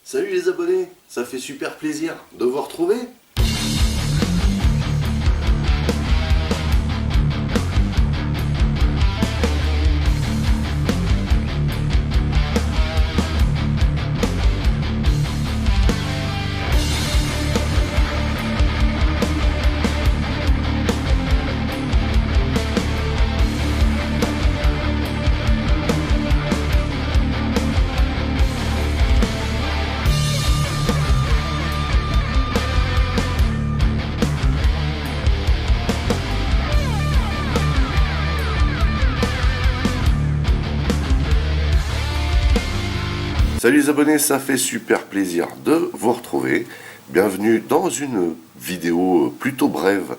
Salut les abonnés, ça fait super plaisir de vous retrouver. Salut les abonnés, ça fait super plaisir de vous retrouver. Bienvenue dans une vidéo plutôt brève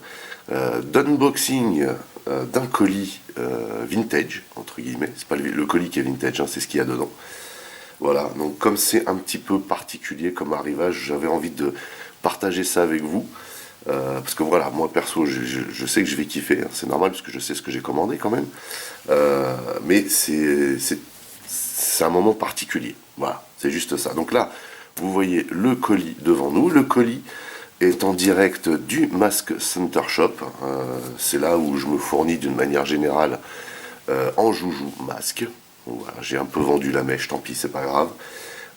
d'unboxing d'un colis vintage, entre guillemets. C'est pas le colis qui est vintage, hein, c'est ce qu'il y a dedans. Voilà, donc comme c'est un petit peu particulier comme arrivage, j'avais envie de partager ça avec vous. Parce que voilà, moi perso, je sais que je vais kiffer, hein, c'est normal parce que je sais ce que j'ai commandé quand même. Mais c'est un moment particulier. Voilà, c'est juste ça. Donc là, vous voyez le colis devant nous. Le colis est en direct du Mask Center Shop. C'est là où je me fournis d'une manière générale en joujou masque. Voilà, j'ai un peu vendu la mèche, tant pis, c'est pas grave.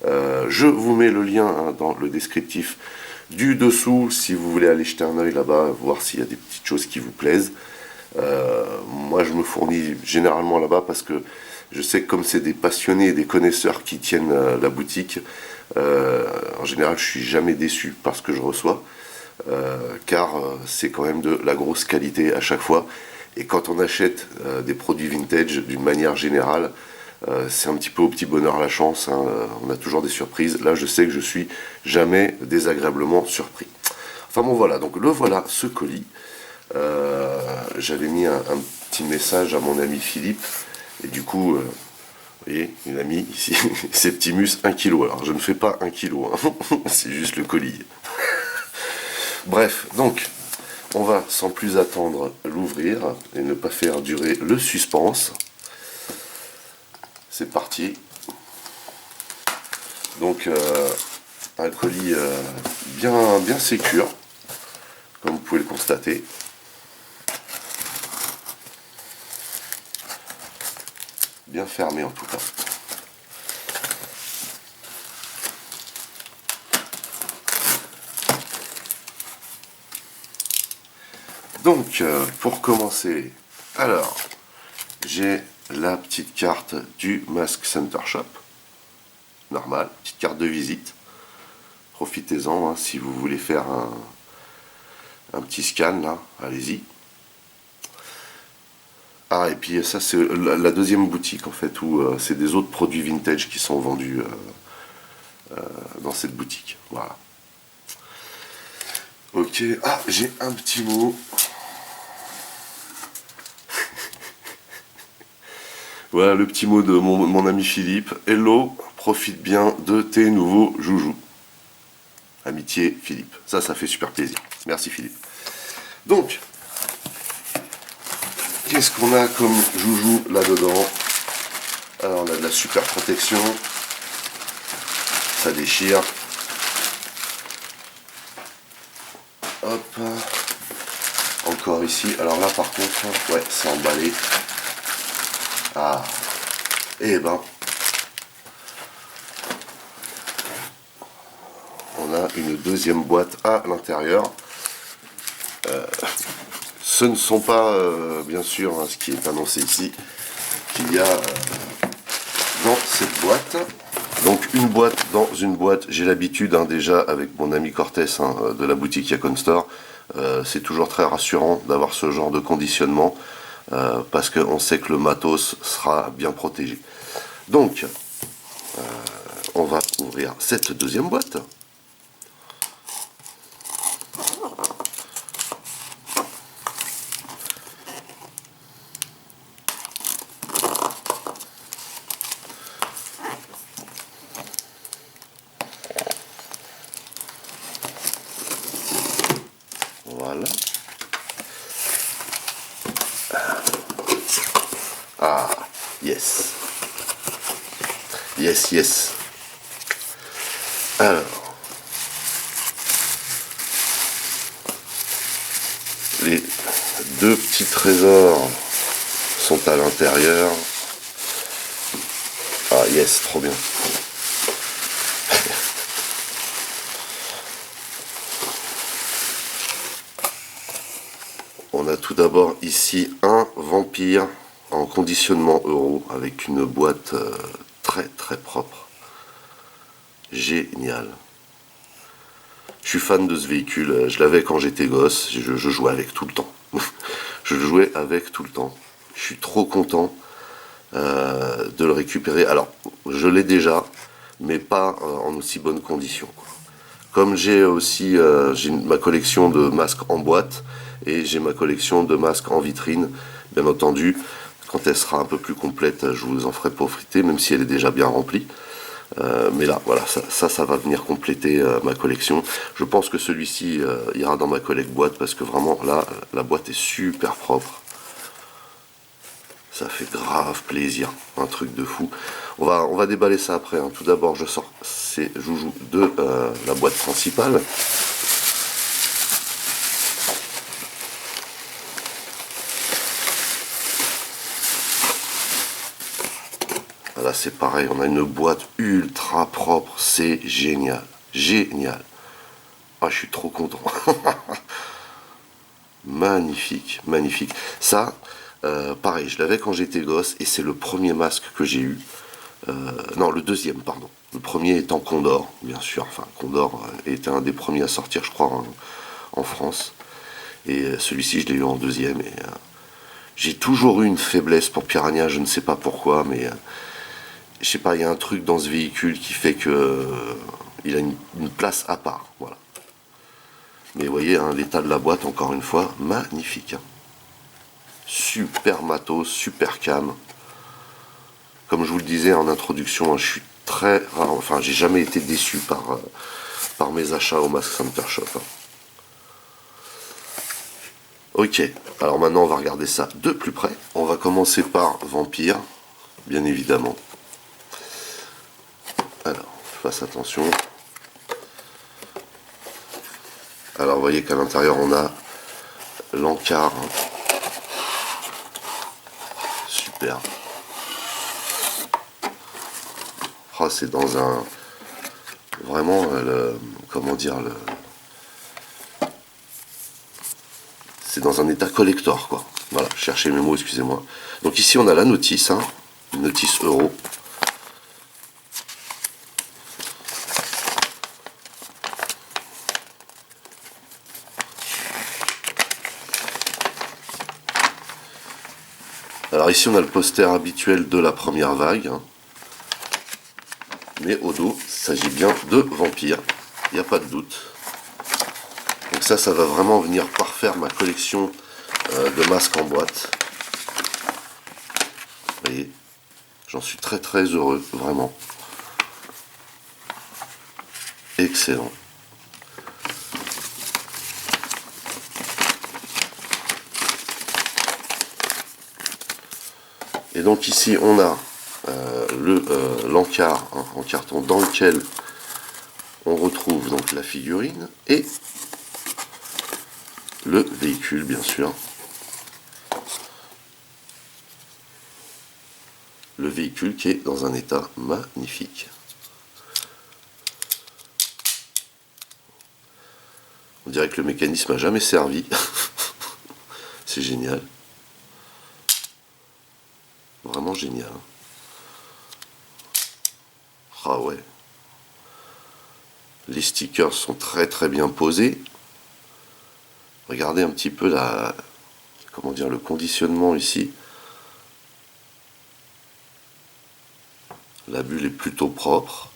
Je vous mets le lien hein, dans le descriptif du dessous si vous voulez aller jeter un oeil là-bas, voir s'il y a des petites choses qui vous plaisent. Moi, je me fournis généralement là-bas parce que je sais que comme c'est des passionnés et des connaisseurs qui tiennent la boutique, en général, je suis jamais déçu par ce que je reçois, car c'est quand même de la grosse qualité à chaque fois. Et quand on achète des produits vintage, d'une manière générale, c'est un petit peu au petit bonheur la chance, hein, on a toujours des surprises. Là, je sais que je suis jamais désagréablement surpris. Enfin bon, voilà, donc le voilà, ce colis. J'avais mis un petit message à mon ami Philippe, et du coup, vous voyez, il a mis ici Septimus 1 kg. Alors je ne fais pas 1 kg, hein, c'est juste le colis. Bref, donc, on va sans plus attendre l'ouvrir et ne pas faire durer le suspense. C'est parti. Donc, un colis bien sécure, comme vous pouvez le constater. Bien fermé en tout cas. Donc, pour commencer, alors, j'ai la petite carte du Mask Center Shop. Normal, petite carte de visite. Profitez-en hein, si vous voulez faire un petit scan là, allez-y. Ah, et puis ça, c'est la deuxième boutique en fait, où c'est des autres produits vintage qui sont vendus dans cette boutique. Voilà. Ok, ah, j'ai un petit mot. Voilà le petit mot de mon ami Philippe. Hello, profite bien de tes nouveaux joujoux. Amitié, Philippe. Ça fait super plaisir. Merci Philippe. Donc, qu'est-ce qu'on a comme joujou là-dedans? Alors, on a de la super protection. Ça déchire. Hop. Encore ici. Alors là, par contre, ouais, c'est emballé. Ah. Eh ben. On a une deuxième boîte à l'intérieur. Ce ne sont pas, bien sûr, hein, ce qui est annoncé ici, qu'il y a dans cette boîte. Donc une boîte dans une boîte, j'ai l'habitude hein, déjà avec mon ami Cortés hein, de la boutique Yacon Store, c'est toujours très rassurant d'avoir ce genre de conditionnement, parce qu'on sait que le matos sera bien protégé. Donc, on va ouvrir cette deuxième boîte. Voilà. Ah, yes. Yes, yes. Alors, les deux petits trésors sont à l'intérieur. Ah yes, trop bien. On a tout d'abord ici un vampire en conditionnement euro avec une boîte très très propre. Génial. Je suis fan de ce véhicule, je l'avais quand j'étais gosse, je jouais avec tout le temps. Je jouais avec tout le temps. Je suis trop content de le récupérer. Alors, je l'ai déjà, mais pas en aussi bonne condition. Comme j'ai aussi j'ai ma collection de masques en boîte et j'ai ma collection de masques en vitrine, bien entendu, quand elle sera un peu plus complète, je vous en ferai profiter, même si elle est déjà bien remplie. Mais là, voilà, ça va venir compléter ma collection. Je pense que celui-ci ira dans ma collecte boîte parce que vraiment, là, la boîte est super propre. Ça fait grave plaisir, un truc de fou. On va déballer ça après, hein. Tout d'abord, je sors ces joujoux de la boîte principale. Là, c'est pareil, on a une boîte ultra propre, c'est génial. Génial. Ah, je suis trop content. Magnifique, magnifique. Ça, pareil, je l'avais quand j'étais gosse et c'est le premier masque que j'ai eu. Non, le deuxième, pardon. Le premier étant Condor, bien sûr. Enfin, Condor était un des premiers à sortir, je crois, en France. Et celui-ci, je l'ai eu en deuxième. Et j'ai toujours eu une faiblesse pour Piranha, je ne sais pas pourquoi, mais je sais pas, il y a un truc dans ce véhicule qui fait que il a une place à part. Voilà. Mais vous voyez, hein, l'état de la boîte, encore une fois, magnifique. Hein. Super matos, super cam. Comme je vous le disais en introduction, je suis très rare, enfin j'ai jamais été déçu par mes achats au Mask Center Shop. Ok, alors maintenant on va regarder ça de plus près. On va commencer par Vampire, bien évidemment. Alors, fasse attention. Alors vous voyez qu'à l'intérieur on a l'encart. Super. Oh, c'est dans un... Vraiment, comment dire, c'est dans un état collector, quoi. Voilà, cherchez mes mots, excusez-moi. Donc ici, on a la notice, hein, une notice euro. Alors ici, on a le poster habituel de la première vague. Hein. Mais au dos, il s'agit bien de Vampire. Il n'y a pas de doute. Donc ça va vraiment venir parfaire ma collection de masques en boîte. Vous voyez, j'en suis très très heureux, vraiment. Excellent. Et donc ici on a l'encart en carton dans lequel on retrouve donc la figurine et le véhicule bien sûr. Le véhicule qui est dans un état magnifique. On dirait que le mécanisme n'a jamais servi. C'est génial. Vraiment génial. Ah ouais. Les stickers sont très très bien posés. Regardez un petit peu comment dire, le conditionnement ici. La bulle est plutôt propre.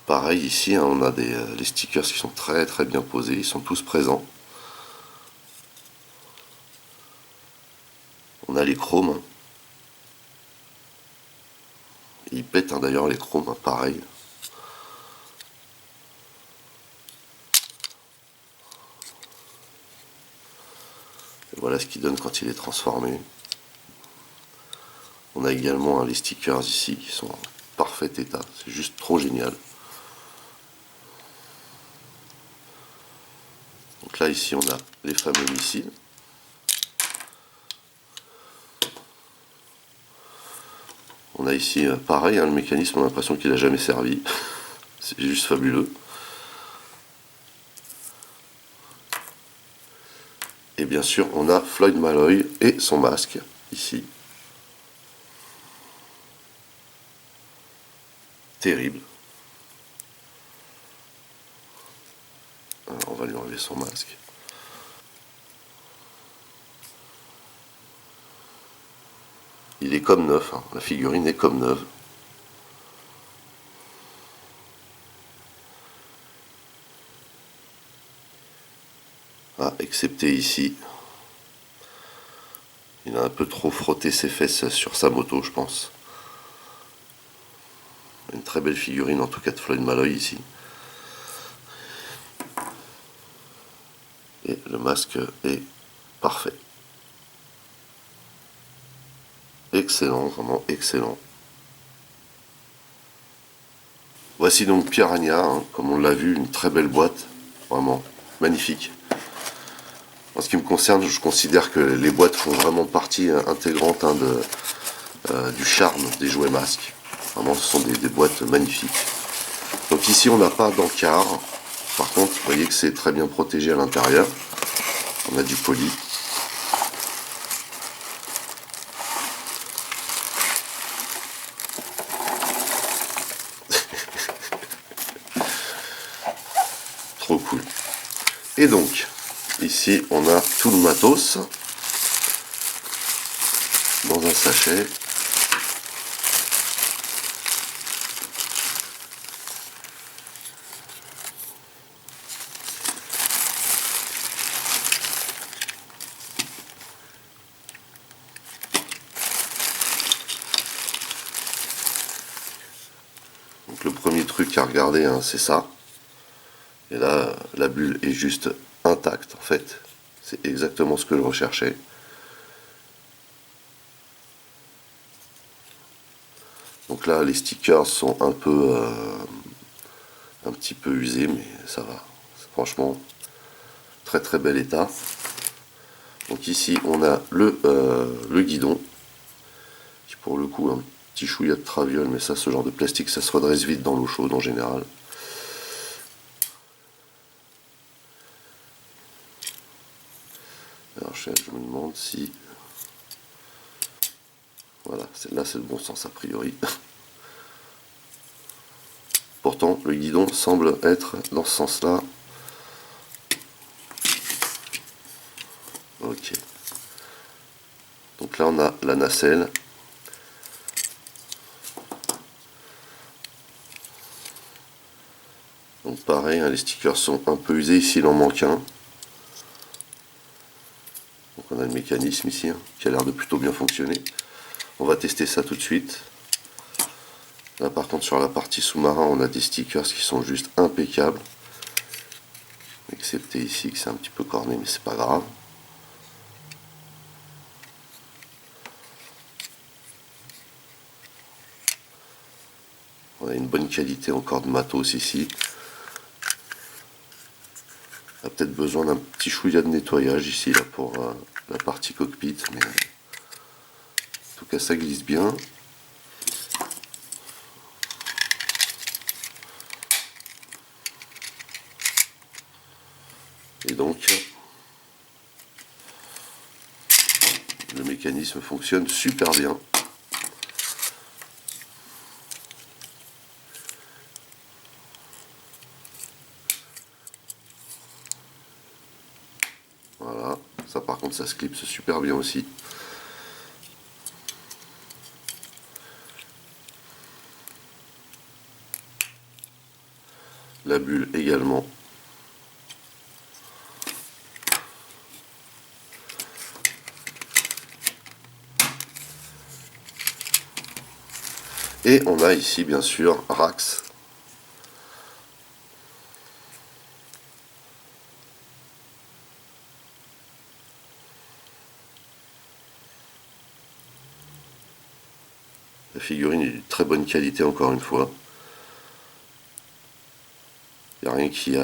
Pareil ici, hein, on a les stickers qui sont très très bien posés, ils sont tous présents. On a les chromes. Hein. Ils pètent hein, d'ailleurs les chromes, hein, pareil. Et voilà ce qu'il donne quand il est transformé. On a également les stickers ici qui sont en parfait état, c'est juste trop génial. Donc là ici on a les fameux missiles. On a ici pareil, hein, le mécanisme, on a l'impression qu'il n'a jamais servi. C'est juste fabuleux. Et bien sûr on a Floyd Malloy et son masque ici. Terrible. Alors, on va lui enlever son masque. Il est comme neuf, hein. La figurine est comme neuve. Ah, excepté ici. Il a un peu trop frotté ses fesses sur sa moto, je pense. Une très belle figurine, en tout cas de Floyd Malloy ici. Et le masque est parfait. Excellent, vraiment excellent. Voici donc Piranha, hein, comme on l'a vu, une très belle boîte. Vraiment magnifique. En ce qui me concerne, je considère que les boîtes font vraiment partie intégrante du charme des jouets masques. Vraiment, ce sont des boîtes magnifiques. Donc ici, on n'a pas d'encart. Par contre, vous voyez que c'est très bien protégé à l'intérieur. On a du poli. Trop cool. Et donc, ici, on a tout le matos dans un sachet. Donc le premier truc à regarder, hein, c'est ça. Et là, la bulle est juste intacte, en fait. C'est exactement ce que je recherchais. Donc là, les stickers sont un petit peu usés, mais ça va. C'est franchement, très très bel état. Donc ici, on a le guidon, qui pour le coup, un petit chouïa de traviole, mais ça, ce genre de plastique, ça se redresse vite dans l'eau chaude en général. Alors je me demande si... Voilà, là c'est le bon sens a priori. Pourtant, le guidon semble être dans ce sens-là. Ok. Donc là, on a la nacelle. Donc pareil, hein, les stickers sont un peu usés. Ici, il en manque un. Donc on a le mécanisme ici, hein, qui a l'air de plutôt bien fonctionner. On va tester ça tout de suite. Là, par contre, sur la partie sous-marin, on a des stickers qui sont juste impeccables. Excepté ici, que c'est un petit peu corné, mais c'est pas grave. On a une bonne qualité encore de matos ici. On a peut-être besoin d'un petit chouïa de nettoyage ici là, pour la partie cockpit, mais en tout cas ça glisse bien. Et donc le mécanisme fonctionne super bien. Voilà, ça par contre ça se clipse super bien aussi. La bulle également. Et on a ici bien sûr Rax. La figurine est de très bonne qualité encore une fois. Il n'y a rien qui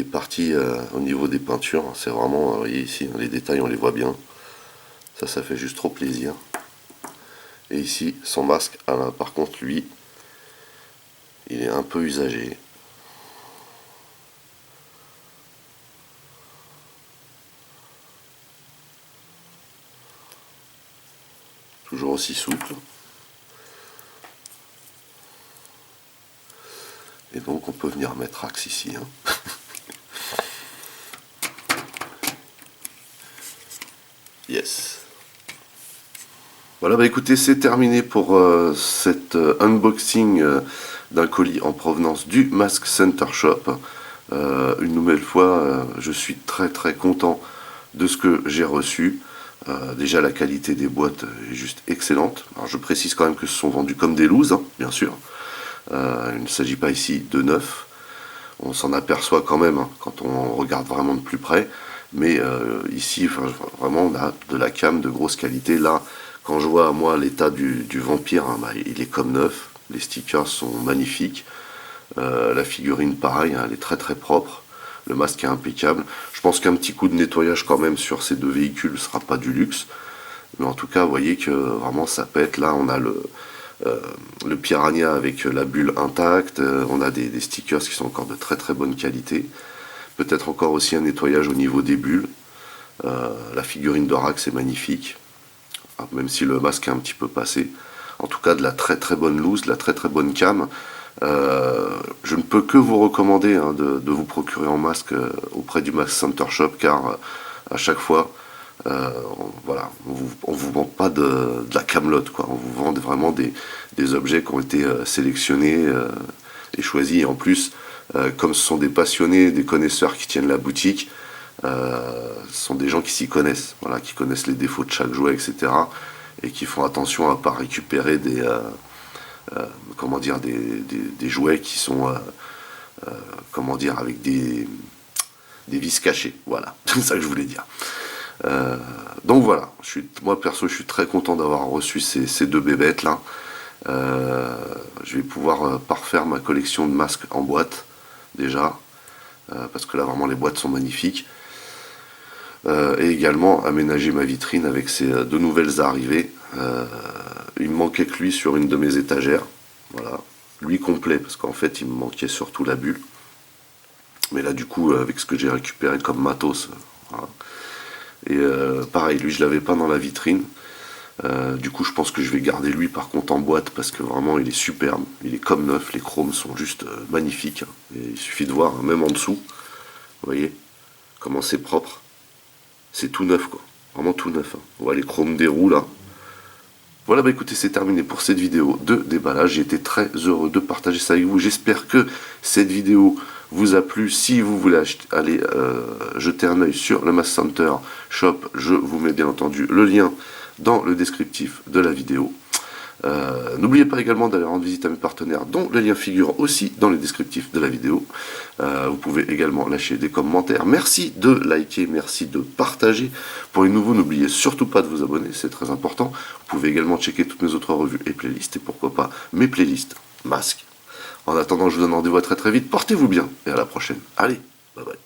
est parti au niveau des peintures. C'est vraiment, vous voyez ici, les détails on les voit bien. Ça fait juste trop plaisir. Et ici, son masque, par contre, lui, il est un peu usagé. Toujours aussi souple. Et donc on peut venir mettre axe ici. Hein. Yes. Voilà, bah écoutez, c'est terminé pour cet unboxing d'un colis en provenance du Mask Center Shop. Une nouvelle fois, je suis très très content de ce que j'ai reçu. Déjà la qualité des boîtes est juste excellente. Alors je précise quand même que ce sont vendus comme des looses, hein, bien sûr. Il ne s'agit pas ici de neuf. On s'en aperçoit quand même hein, quand on regarde vraiment de plus près. Mais ici, vraiment, on a de la cam de grosse qualité. Là, quand je vois moi l'état du vampire, hein, bah, il est comme neuf. Les stickers sont magnifiques. La figurine, pareil, hein, elle est très très propre. Le masque est impeccable. Je pense qu'un petit coup de nettoyage quand même sur ces deux véhicules ne sera pas du luxe. Mais en tout cas, vous voyez que vraiment ça pète. Là, on a le Piranha avec la bulle intacte. On a des stickers qui sont encore de très très bonne qualité. Peut-être encore aussi un nettoyage au niveau des bulles. La figurine d'Orax est magnifique. Même si le masque est un petit peu passé. En tout cas, de la très très bonne loose, de la très très bonne cam. Je ne peux que vous recommander hein, de vous procurer en masque auprès du Mask Center Shop car à chaque fois, voilà, on vous vend pas de la camelote, quoi. On vous vend vraiment des objets qui ont été sélectionnés et choisis. Et en plus, comme ce sont des passionnés, des connaisseurs qui tiennent la boutique, ce sont des gens qui s'y connaissent, voilà, qui connaissent les défauts de chaque jouet, etc. Et qui font attention à ne pas récupérer comment dire, des jouets qui sont comment dire, avec des vis cachées. Voilà, c'est ça que je voulais dire. Donc voilà, moi perso, je suis très content d'avoir reçu ces deux bébêtes là. Je vais pouvoir parfaire ma collection de masques en boîte déjà, parce que là vraiment les boîtes sont magnifiques. Et également aménager ma vitrine avec ces deux nouvelles arrivées. Il me manquait que lui sur une de mes étagères. Voilà, lui complet, parce qu'en fait il me manquait surtout la bulle. Mais là du coup avec ce que j'ai récupéré comme matos, voilà. Et pareil, lui je l'avais pas dans la vitrine. Du coup je pense que je vais garder lui par contre en boîte parce que vraiment il est superbe. Il est comme neuf, les chromes sont juste magnifiques. Hein. Et il suffit de voir, hein, même en dessous, vous voyez comment c'est propre. C'est tout neuf quoi, vraiment tout neuf. Hein. On voit les chromes des roues là. Voilà, bah écoutez, c'est terminé pour cette vidéo de déballage. J'ai été très heureux de partager ça avec vous. J'espère que cette vidéo vous a plu. Si vous voulez aller jeter un œil sur le Mask Center Shop, je vous mets bien entendu le lien dans le descriptif de la vidéo. N'oubliez pas également d'aller rendre visite à mes partenaires dont le lien figure aussi dans le descriptif de la vidéo. Vous pouvez également lâcher des commentaires. Merci de liker, merci de partager. Pour les nouveaux, n'oubliez surtout pas de vous abonner, c'est très important. Vous pouvez également checker toutes mes autres revues et playlists et pourquoi pas mes playlists masques. En attendant, je vous donne rendez-vous à très très vite. Portez-vous bien et à la prochaine. Allez, bye bye.